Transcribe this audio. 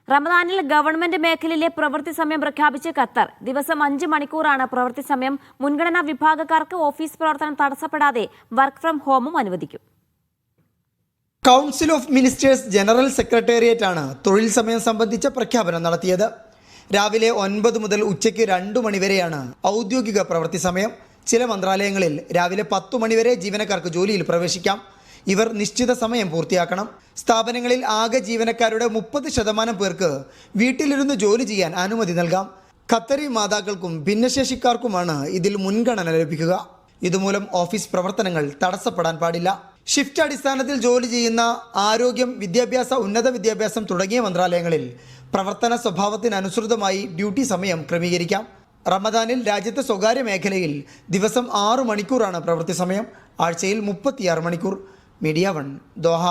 റമദാനിൽ ഗവൺമെന്റ് മേഖലയിലെ പ്രവൃത്തി സമയം പ്രഖ്യാപിച്ച് ഖത്തർ. ദിവസം 5 മണിക്കൂറാണ് പ്രവൃത്തി സമയം. മുൻഗണനാ വിഭാഗക്കാർക്ക് ഓഫീസ് പ്രവർത്തനം തടസ്സപ്പെടാതെ വർക്ക് ഫ്രം ഹോമും അനുവദിക്കും. Council of ministers general secretariat ആണ് തൊഴിൽ സമയം സംബന്ധിച്ച പ്രഖ്യാപനം നടത്തിയത്. രാവിലെ 9 മുതൽ ഉച്ചയ്ക്ക് 2 മണിവരെയാണ് ഔദ്യോഗിക പ്രവൃത്തി സമയം. ചില മന്ത്രാലയങ്ങളിൽ രാവിലെ 10 മണിവരെ ജീവനക്കാർക്ക് ജോലിയിൽ പ്രവേശിക്കാം. ഇവർ നിശ്ചിത സമയം പൂർത്തിയാക്കണം. സ്ഥാപനങ്ങളിൽ ആകെ ജീവനക്കാരുടെ 30% പേർക്ക് വീട്ടിലിരുന്ന് ജോലി ചെയ്യാൻ അനുമതി നൽകാം. ഖത്തറി മാതാക്കൾക്കും ഭിന്നശേഷിക്കാർക്കുമാണ് ഇതിൽ മുൻഗണന ലഭിക്കുക. ഇതുമൂലം ഓഫീസ് പ്രവർത്തനങ്ങൾ തടസ്സപ്പെടാൻ പാടില്ല. ഷിഫ്റ്റ് അടിസ്ഥാനത്തിൽ ജോലി ചെയ്യുന്ന ആരോഗ്യം, വിദ്യാഭ്യാസ, ഉന്നത വിദ്യാഭ്യാസം തുടങ്ങിയ മന്ത്രാലയങ്ങളിൽ പ്രവർത്തന സ്വഭാവത്തിനനുസൃതമായി ഡ്യൂട്ടി സമയം ക്രമീകരിക്കാം. റമദാനിൽ രാജ്യത്തെ സ്വകാര്യ മേഖലയിൽ ദിവസം 6 മണിക്കൂറാണ് പ്രവൃത്തി സമയം. ആഴ്ചയിൽ 36 മണിക്കൂർ. Media 1 Doha.